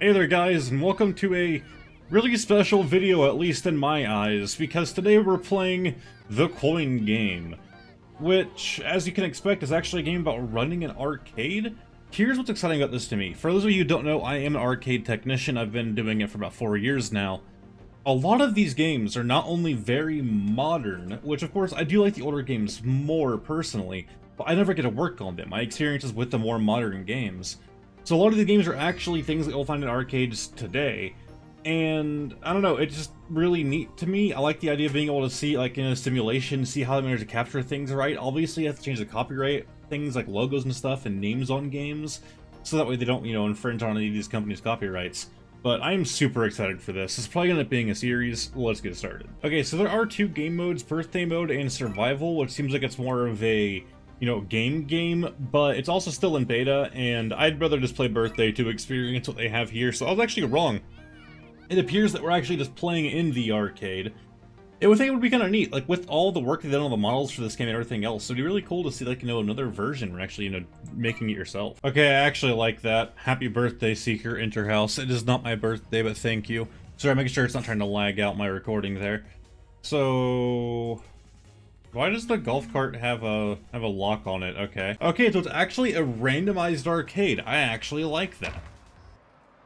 Hey there guys, and welcome to a really special video, at least in my eyes, because today we're playing The Coin Game, which, as you can expect, is actually a game about running an arcade. Here's what's exciting about this to me. For those of you who don't know, I am an arcade technician. I've been doing it for about 4 years now. A lot of these games are not only very modern, which of course I do like the older games more personally, but I never get to work on them. My experience is with the more modern games. So a lot of the games are actually things that you'll find in arcades today, and I don't know, it's just really neat to me. I like the idea of being able to see, like in a simulation, see how they manage to capture things right. Obviously you have to change the copyright, things like logos and stuff and names on games, so that way they don't, infringe on any of these companies' copyrights. But I'm super excited for this. It's probably going to end up being a series. Let's get started. Okay, so there are two game modes, birthday mode and survival, which seems like it's more of a game, but it's also still in beta, and I'd rather just play birthday to experience what they have here. So I was actually wrong. It appears that we're actually just playing in the arcade. I would think it would be kind of neat, like with all the work they did on the models for this game and everything else. So it'd be really cool to see, like, another version or actually, making it yourself. Okay, I actually like that. Happy birthday, Seeker, enter house. It is not my birthday, but thank you. Sorry, I'm making sure it's not trying to lag out my recording there. So why does the golf cart have a lock on it? Okay, so it's actually a randomized arcade. I actually like that.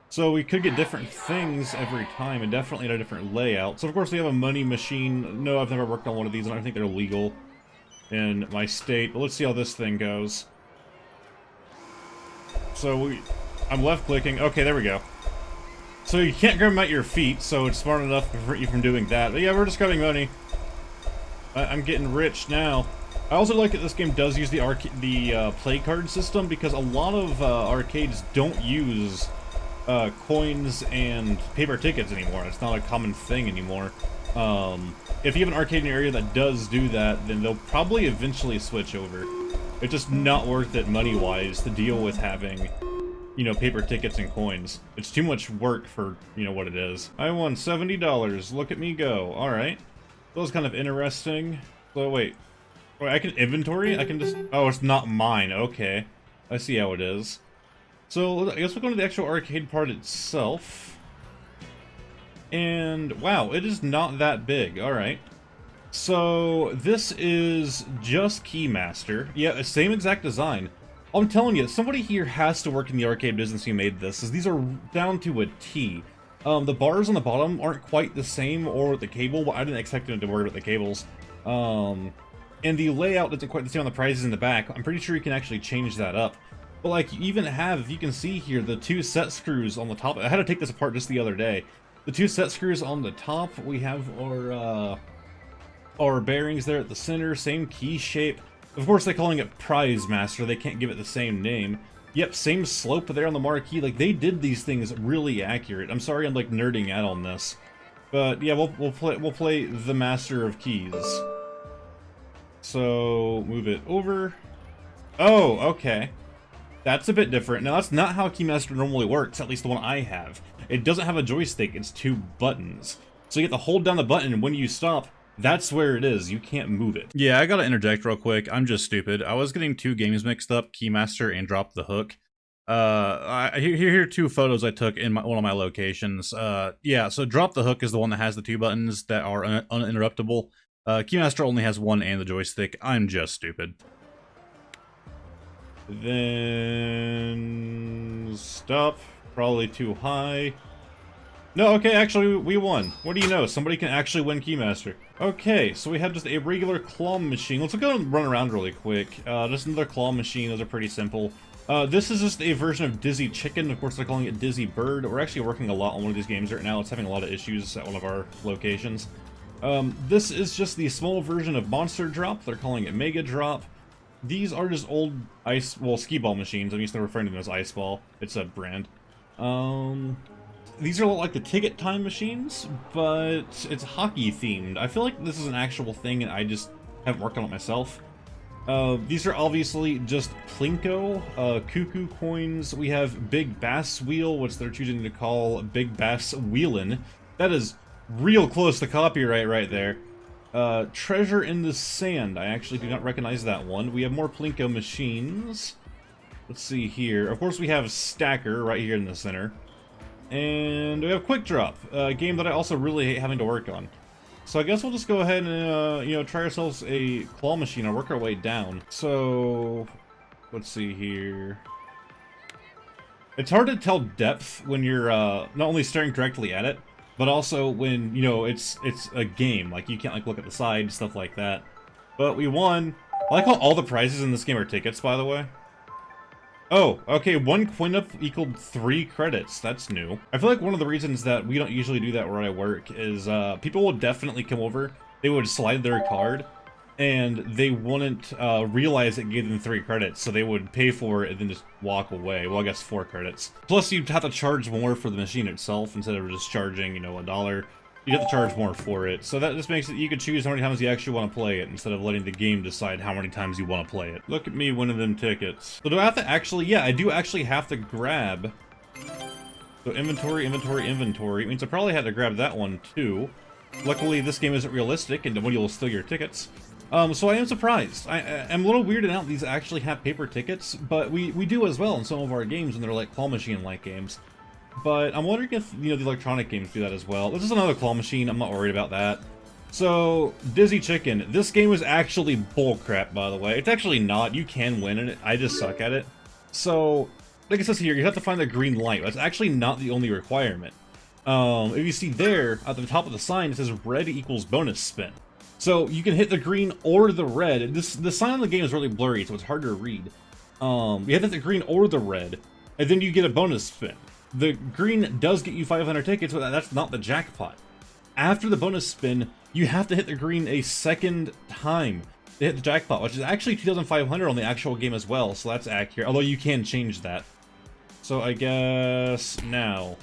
So we could get different things every time, and definitely in a different layout. So of course we have a money machine. No, I've never worked on one of these, and I don't think they're legal in my state. But let's see how this thing goes. So I'm left clicking. Okay, there we go. So you can't grab them at your feet, so it's smart enough to prevent you from doing that. But yeah, we're just grabbing money. I'm getting rich now. I also like that this game does use the play card system, because a lot of arcades don't use coins and paper tickets anymore. It's not a common thing anymore. If you have an arcade in your area that does do that, then they'll probably eventually switch over. It's just not worth it money-wise to deal with having, paper tickets and coins. It's too much work for, what it is. I won $70. Look at me go. Alright. That was kind of interesting. So wait, I can inventory? I can just, oh, it's not mine. Okay, I see how it is. So I guess we'll go to the actual arcade part itself. And wow, it is not that big. Alright. So this is just Keymaster. Yeah, same exact design. I'm telling you, somebody here has to work in the arcade business who made this, as these are down to a T. The bars on the bottom aren't quite the same, or with the cable, but I didn't expect them to worry about the cables. And the layout isn't quite the same on the prizes in the back. I'm pretty sure you can actually change that up. But like, you even have, if you can see here, the two set screws on the top. I had to take this apart just the other day. The two set screws on the top, we have our bearings there at the center, same key shape. Of course, they're calling it Prize Master. They can't give it the same name. Yep, same slope there on the marquee. Like, they did these things really accurate. I'm sorry I'm like nerding out on this, but yeah, we'll play the Master of Keys. So move it over. Oh, okay. That's a bit different. Now, that's not how Keymaster normally works, at least the one I have. It doesn't have a joystick, it's two buttons. So you have to hold down the button, and when you stop, that's where it is. You can't move it. Yeah, I gotta interject real quick. I'm just stupid. I was getting two games mixed up, Keymaster and Drop the Hook. Here are two photos I took in one of my locations. Yeah, so Drop the Hook is the one that has the two buttons that are uninterruptible. Keymaster only has one and the joystick. I'm just stupid. Then stop. Probably too high. No, okay, actually, we won. What do you know? Somebody can actually win Keymaster. Okay, so we have just a regular claw machine. Let's go and run around really quick. Just another claw machine. Those are pretty simple. This is just a version of Dizzy Chicken. Of course, they're calling it Dizzy Bird. We're actually working a lot on one of these games right now. It's having a lot of issues at one of our locations. This is just the small version of Monster Drop. They're calling it Mega Drop. These are just old Skee-Ball machines. I'm used to referring to them as Ice Ball. It's a brand. These are a lot like the Ticket Time machines, but it's hockey themed. I feel like this is an actual thing, and I just haven't worked on it myself. These are obviously just Plinko, Cuckoo coins. We have Big Bass Wheel, which they're choosing to call Big Bass Wheelin'. That is real close to copyright right there. Treasure in the Sand. I actually do not recognize that one. We have more Plinko machines. Let's see here. Of course, we have Stacker right here in the center. And we have Quick Drop, a game that I also really hate having to work on. So I guess we'll just go ahead and, you know, try ourselves a claw machine and work our way down. So, let's see here. It's hard to tell depth when you're not only staring directly at it, but also when, you know, it's a game. Like, you can't, like, look at the side, stuff like that. But we won. I like how all the prizes in this game are tickets, by the way. Oh, okay, 1 coin-up equaled 3 credits. That's new. I feel like one of the reasons that we don't usually do that where I work is people will definitely come over, they would slide their card, and they wouldn't realize it gave them 3 credits, so they would pay for it and then just walk away. Well, I guess 4 credits. Plus, you'd have to charge more for the machine itself instead of just charging, you know, $1. You have to charge more for it, so that just makes it you can choose how many times you actually want to play it instead of letting the game decide how many times you want to play it. Look at me winning them tickets. So do I have to actually, yeah, I do actually have to grab. So inventory, inventory, inventory. It means I probably had to grab that one too. Luckily, this game isn't realistic and nobody will steal your tickets. So I am surprised. I'm a little weirded out these actually have paper tickets, but we do as well in some of our games when they're like claw machine-like games. But I'm wondering if, you know, the electronic games do that as well. This is another claw machine, I'm not worried about that. So, Dizzy Chicken. This game is actually bullcrap, by the way. It's actually not. You can win in it. I just suck at it. So, like it says here, you have to find the green light. That's actually not the only requirement. If you see there, at the top of the sign, it says red equals bonus spin. So, you can hit the green or the red. The sign on the game is really blurry, so it's hard to read. You have to hit the green or the red, and then you get a bonus spin. The green does get you 500 tickets, but that's not the jackpot. After the bonus spin, you have to hit the green a second time to hit the jackpot, which is actually 2,500 on the actual game as well, so that's accurate, although you can change that. So I guess now.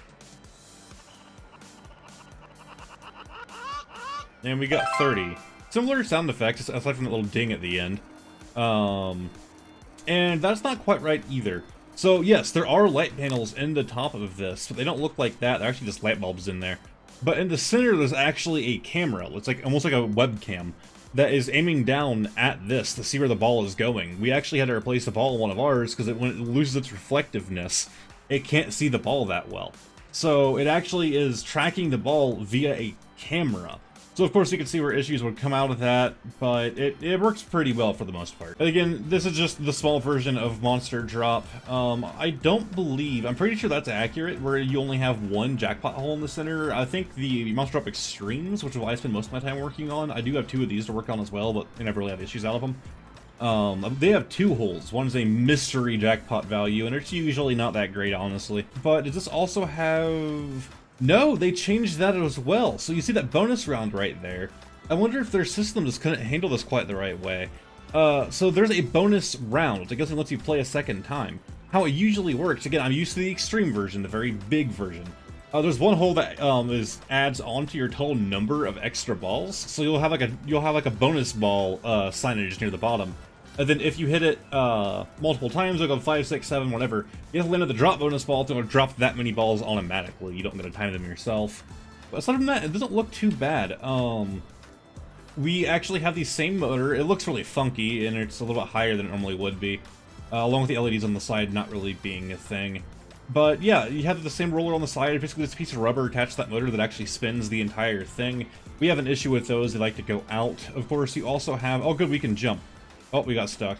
And we got 30. Similar sound effects, aside from that little ding at the end. And that's not quite right either. So yes, there are light panels in the top of this, but they don't look like that. They're actually just light bulbs in there. But in the center, there's actually a camera. It's like almost like a webcam that is aiming down at this to see where the ball is going. We actually had to replace the ball in one of ours because when it loses its reflectiveness, it can't see the ball that well. So it actually is tracking the ball via a camera. So of course you can see where issues would come out of that, but it works pretty well for the most part. And again, this is just the small version of Monster Drop. I don't believe, I'm pretty sure that's accurate, where you only have 1 jackpot hole in the center. I think the Monster Drop Extremes, which is what I spend most of my time working on, I do have 2 of these to work on as well, but I never really have issues out of them. They have 2 holes. One's a mystery jackpot value, and it's usually not that great, honestly. But does this also have... No, they changed that as well. So you see that bonus round right there. I wonder if their system just couldn't handle this quite the right way. So there's a bonus round, which I guess it lets you play a second time. How it usually works, again, I'm used to the extreme version, the very big version. There's one hole that adds onto your total number of extra balls. So you'll have like a bonus ball signage near the bottom. And then if you hit it multiple times, like on 5, 6, 7, whatever, you have to land at the drop bonus ball to drop that many balls automatically. You don't get to time them yourself. But aside from that, it doesn't look too bad. We actually have the same motor. It looks really funky, and it's a little bit higher than it normally would be. Along with the LEDs on the side not really being a thing. But yeah, you have the same roller on the side. Basically, this piece of rubber attached to that motor that actually spins the entire thing. We have an issue with those. They like to go out. Of course, you also have... Oh, good, we can jump. Oh, we got stuck.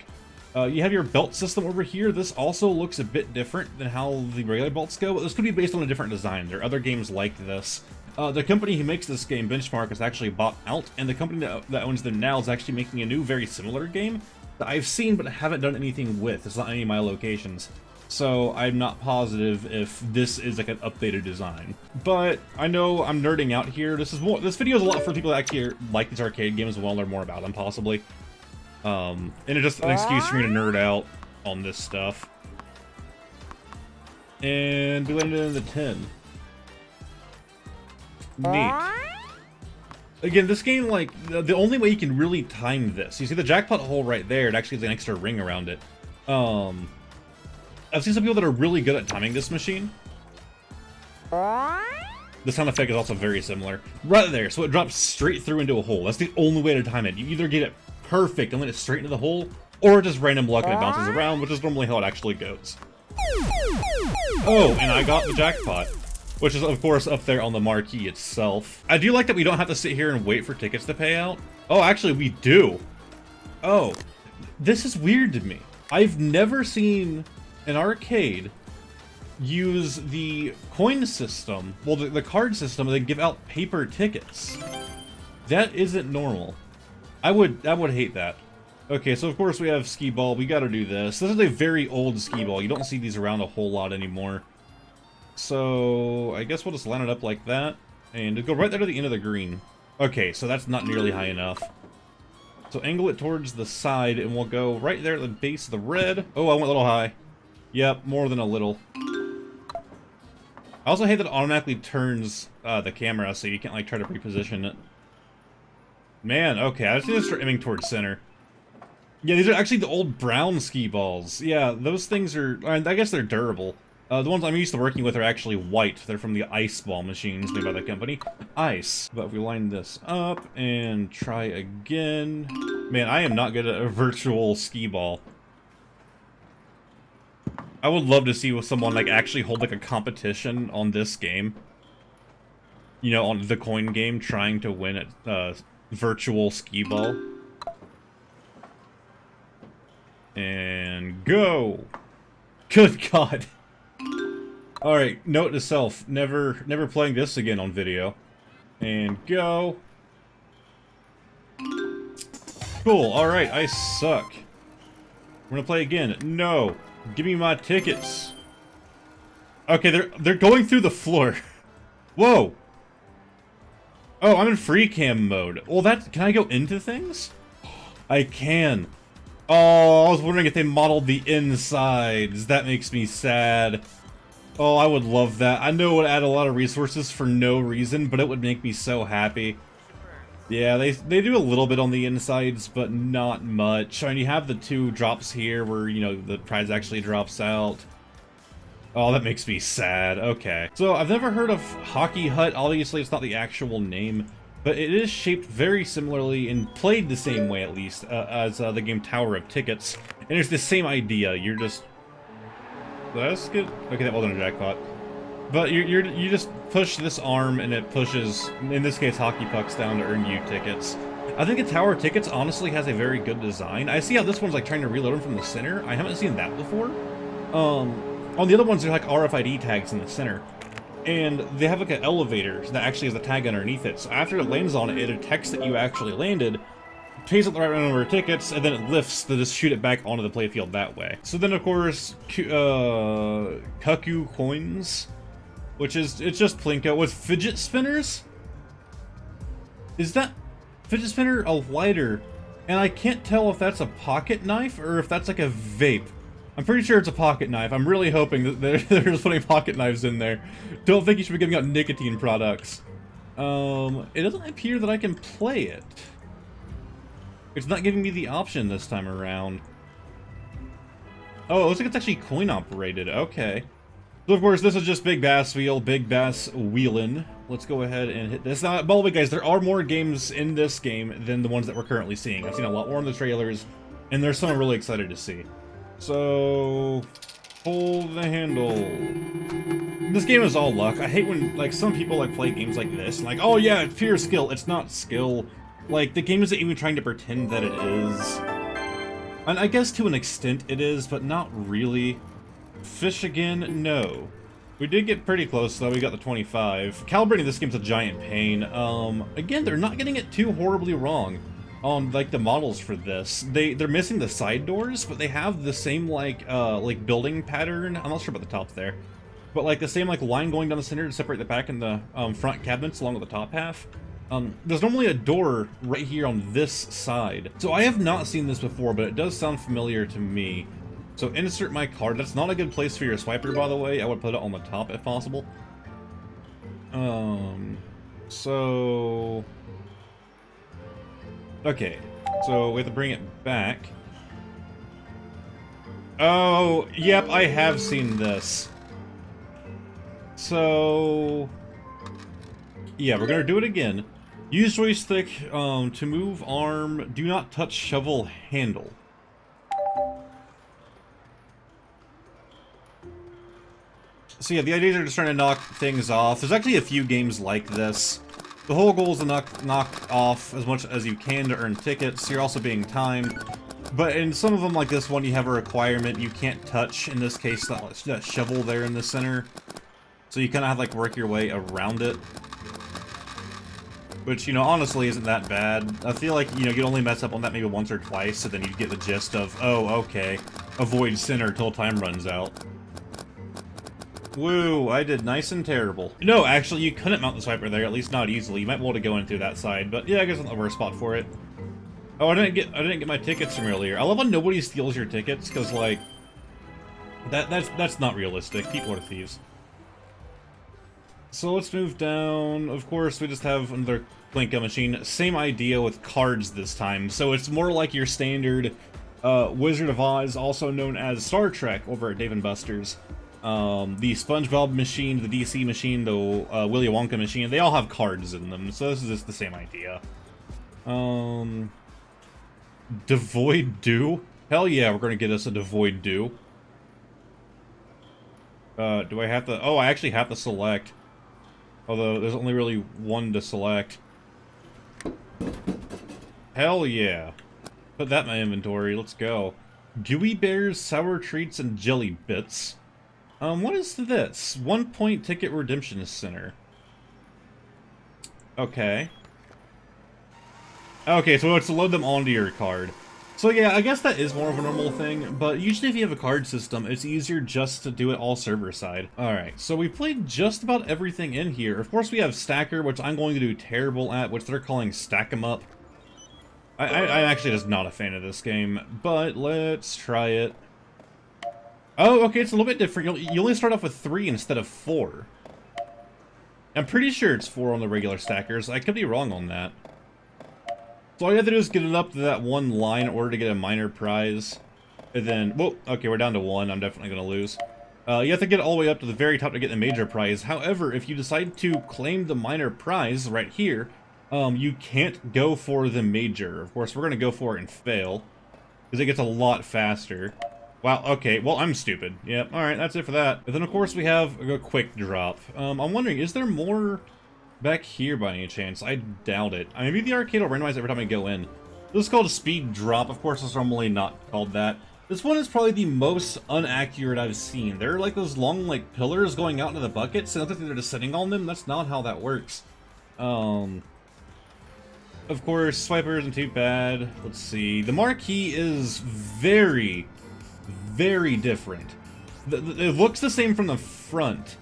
You have your belt system over here. This also looks a bit different than how the regular belts go, but this could be based on a different design. There are other games like this. The company who makes this game, Benchmark, is actually bought out, and the company that owns them now is actually making a new, very similar game that I've seen but haven't done anything with. It's not any of my locations. So I'm not positive if this is like an updated design. But I know I'm nerding out here. This video is a lot for people that actually like these arcade games and want to learn more about them, possibly. And it's just an excuse for me to nerd out on this stuff. And we landed in the 10. Neat. Again, this game, like, the only way you can really time this, you see the jackpot hole right there, it actually has an extra ring around it. I've seen some people that are really good at timing this machine. The sound effect is also very similar. Right there, so it drops straight through into a hole. That's the only way to time it. You either get it perfect and let it straight into the hole, or just random luck and it bounces around, which is normally how it actually goes. Oh, and I got the jackpot. which is, of course, up there on the marquee itself. I do like that we don't have to sit here and wait for tickets to pay out. Oh, actually, we do. Oh, this is weird to me. I've never seen an arcade use the coin system, well, the card system, and then give out paper tickets. That isn't normal. I would hate that. Okay, so of course we have Skee-Ball. We gotta do this. This is a very old Skee-Ball. You don't see these around a whole lot anymore. So I guess we'll just line it up like that, and go right there to the end of the green. Okay, so that's not nearly high enough. So angle it towards the side, and we'll go right there at the base of the red. Oh, I went a little high. Yep, more than a little. I also hate that it automatically turns the camera, so you can't like try to reposition it. Man, okay, I just need to start aiming towards center. Yeah, these are actually the old brown Skee-Balls. Yeah, those things are, I guess they're durable. The ones I'm used to working with are actually white. They're from the ice ball machines made by the company Ice. But if we line this up and try again... Man, I am not good at a virtual Skee-Ball. I would love to see someone like actually hold like a competition on this game. You know, on the coin game, trying to win at virtual Skee-Ball. And go! Good God! Alright, note to self, never playing this again on video. And go! Cool, alright, I suck. We're gonna play again. No! Give me my tickets! Okay, they're going through the floor. Whoa! Oh, I'm in free cam mode. Well, can I go into things? I can. Oh, I was wondering if they modeled the insides. That makes me sad. Oh, I would love that. I know it would add a lot of resources for no reason, but it would make me so happy. Yeah, they do a little bit on the insides, but not much. I mean, you have the 2 drops here where, you know, the prize actually drops out. Oh, that makes me sad. Okay. So, I've never heard of Hockey Hut. Obviously, it's not the actual name. But it is shaped very similarly and played the same way, at least, as the game Tower of Tickets. And it's the same idea. You're just... That's good. Okay, that wasn't a jackpot. But you just push this arm and it pushes, in this case, hockey pucks down to earn you tickets. I think the Tower of Tickets honestly has a very good design. I see how this one's like trying to reload them from the center. I haven't seen that before. On the other ones, they're like RFID tags in the center. And they have like an elevator that actually has a tag underneath it. So after it lands on it, it detects that you actually landed, pays up the right number of tickets, and then it lifts to just shoot it back onto the playfield that way. So then, of course, Kaku coins, which is, it's just Plinko with fidget spinners? Is that fidget spinner a lighter? And I can't tell if that's a pocket knife or if that's like a vape. I'm pretty sure it's a pocket knife. I'm really hoping that they're just putting pocket knives in there. Don't think you should be giving out nicotine products. It doesn't appear that I can play it. It's not giving me the option this time around. Oh, it looks like it's actually coin operated. Okay. So of course, this is just Big Bass Wheel, Big Bass Wheelin'. Let's go ahead and hit this. Now, by the way, guys, there are more games in this game than the ones that we're currently seeing. I've seen a lot more in the trailers, and there's some I'm really excited to see. So, hold the handle. This game is all luck. I hate when, like, some people, like, play games like this, and like, oh yeah, it's pure skill. It's not skill. Like, the game isn't even trying to pretend that it is. And I guess to an extent it is, but not really. Fish again? No. We did get pretty close, though. We got the 25. Calibrating this game's a giant pain. Again, they're not getting it too horribly wrong on, like, the models for this. They're missing the side doors, but they have the same, like building pattern. I'm not sure about the top there. But, like, the same, like, line going down the center to separate the back and the front cabinets along with the top half. There's normally a door right here on this side. So I have not seen this before, but it does sound familiar to me. So insert my card. That's not a good place for your swiper, by the way. I would put it on the top if possible. So... Okay, so we have to bring it back. Oh, yep, I have seen this. So... Yeah, we're gonna do it again. Use joystick to move arm. Do not touch shovel handle. So yeah, the idea is just trying to knock things off. There's actually a few games like this. The whole goal is to knock off as much as you can to earn tickets. You're also being timed. But in some of them, like this one, you have a requirement you can't touch. In this case, that shovel there in the center. So you kind of have to like work your way around it. Which, you know, honestly isn't that bad. I feel like, you know, you'd only mess up on that maybe once or twice, and then you'd get the gist of, oh, okay, avoid center till time runs out. Woo, I did nice and terrible. No, actually, you couldn't mount the swiper there, at least not easily. You might be able to go in through that side, but yeah, I guess it's not the worst spot for it. Oh, I didn't get my tickets from earlier. I love when nobody steals your tickets, because, like, that's not realistic. People are thieves. So let's move down. Of course, we just have another Plinko machine. Same idea with cards this time. So it's more like your standard Wizard of Oz, also known as Star Trek over at Dave & Buster's. The SpongeBob machine, the DC machine, the Willy Wonka machine, they all have cards in them. So this is just the same idea. Devoid Do? Hell yeah, we're going to get us a Devoid Do. Do I have to... Oh, I actually have to select. Although, there's only really one to select. Hell yeah. Put that in my inventory, let's go. Gooey Bears, Sour Treats, and Jelly Bits. What is this? 1 point ticket redemption center. Okay. Okay, so it's to load them onto your card. So yeah, I guess that is more of a normal thing, but usually if you have a card system, it's easier just to do it all server side. Alright, so we played just about everything in here. Of course we have Stacker, which I'm going to do terrible at, which they're calling Stack 'em Up. I'm actually just not a fan of this game, but let's try it. Oh, okay, it's a little bit different. You only start off with 3 instead of 4. I'm pretty sure it's 4 on the regular stackers. I could be wrong on that. So all you have to do is get it up to that one line in order to get a minor prize. And then, whoa, okay, we're down to 1. I'm definitely going to lose. You have to get all the way up to the very top to get the major prize. However, if you decide to claim the minor prize right here, you can't go for the major. Of course, we're going to go for it and fail, because it gets a lot faster. Wow, okay, well, I'm stupid. Yep, alright, that's it for that. And then, of course, we have a quick drop. I'm wondering, is there more back here by any chance? I doubt it. Maybe the arcade will randomize every time I go in. This is called a speed drop. Of course, it's normally not called that. This one is probably the most inaccurate I've seen. There are like those long like pillars going out into the buckets, and I think they're just sitting on them. That's not how that works. Of course, Swiper isn't too bad. Let's see. The marquee is very, very different. It looks the same from the front,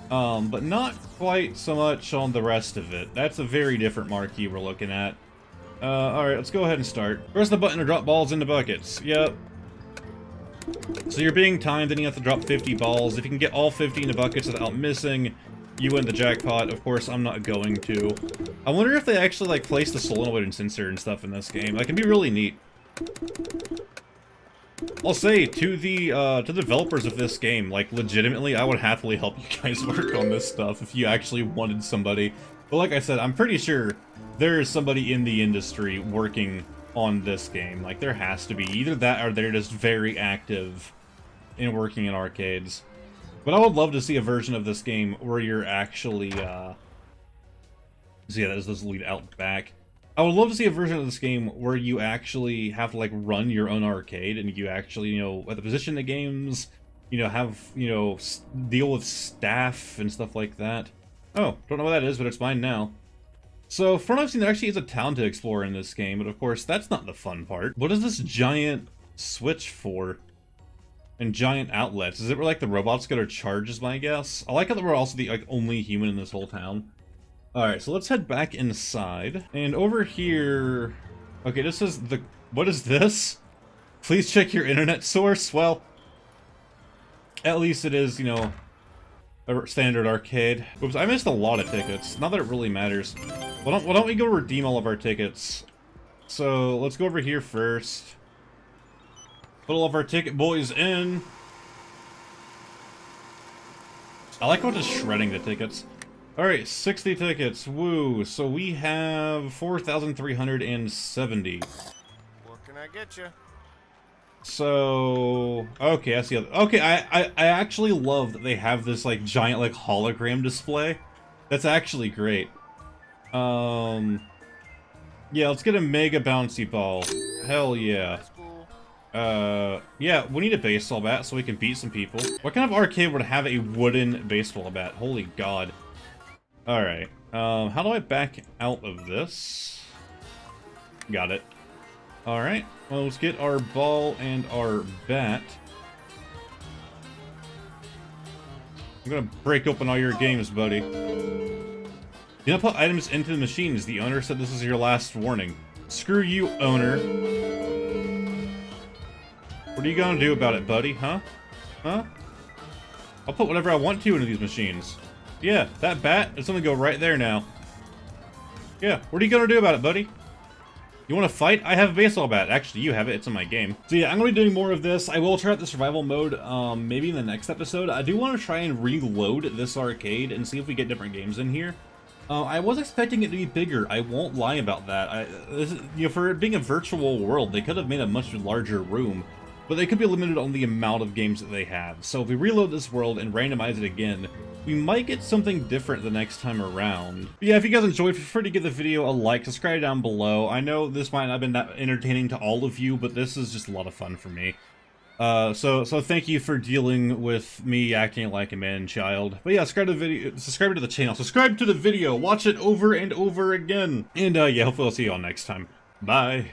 but not quite so much on the rest of it. That's a very different marquee we're looking at. Alright, let's go ahead and start. Press the button to drop balls into buckets. Yep. So you're being timed, then you have to drop 50 balls. If you can get all 50 into buckets without missing, you win the jackpot. Of course, I'm not going to. I wonder if they actually, like, place the solenoid sensor and stuff in this game. That can be really neat. I'll say, to the developers of this game, like, legitimately, I would happily help you guys work on this stuff if you actually wanted somebody. But like I said, I'm pretty sure there is somebody in the industry working on this game. Like, there has to be. Either that or they're just very active in working in arcades. But I would love to see a version of this game where you're actually, so yeah, that is this lead out back. I would love to see a version of this game where you actually have to, like, run your own arcade, and you actually, you know, at the position the games, you know, have, you know, deal with staff and stuff like that. Oh, don't know what that is, but it's mine now. So, from what I've seen, there actually is a town to explore in this game, but of course, that's not the fun part. What is this giant switch for? And giant outlets? Is it where, like, the robots get our charges, my guess? I like how we're also the, like, only human in this whole town. Alright, so let's head back inside. And over here... Okay, this is the... What is this? Please check your internet source? Well, at least it is, you know, a standard arcade. Oops, I missed a lot of tickets. Not that it really matters. Why don't we go redeem all of our tickets? So, let's go over here first. Put all of our ticket boys in. I like how just shredding the tickets. Alright, 60 tickets. Woo. So we have 4,370. What can I get you? So, okay, I see. Okay, I actually love that they have this, like, giant, like, hologram display. That's actually great. Yeah, let's get a mega bouncy ball. Hell yeah. That's cool. Yeah, we need a baseball bat so we can beat some people. What kind of arcade would have a wooden baseball bat? Holy god. Alright, how do I back out of this? Got it. Alright, well, let's get our ball and our bat. I'm gonna break open all your games, buddy. Do not put items into the machines. The owner said this is your last warning. Screw you, owner. What are you gonna do about it, buddy, huh? Huh? I'll put whatever I want to into these machines. Yeah, that bat is gonna go right there now. Yeah, what are you gonna do about it, buddy? You want to fight? I have a baseball bat. Actually, you have it. It's in my game. So yeah, I'm going to be doing more of this. I will try out the survival mode, maybe in the next episode. I do want to try and reload this arcade and see if we get different games in here. I was expecting it to be bigger. I won't lie about that. You know, for it being a virtual world, they could have made a much larger room, but they could be limited on the amount of games that they have. So if we reload this world and randomize it again, we might get something different the next time around. But yeah, if you guys enjoyed, feel free to give the video a like, subscribe down below. I know this might not have been that entertaining to all of you, but this is just a lot of fun for me. So thank you for dealing with me acting like a man-child. But yeah, subscribe to the video, subscribe to the channel, subscribe to the video, watch it over and over again. And yeah, hopefully I'll see you all next time. Bye.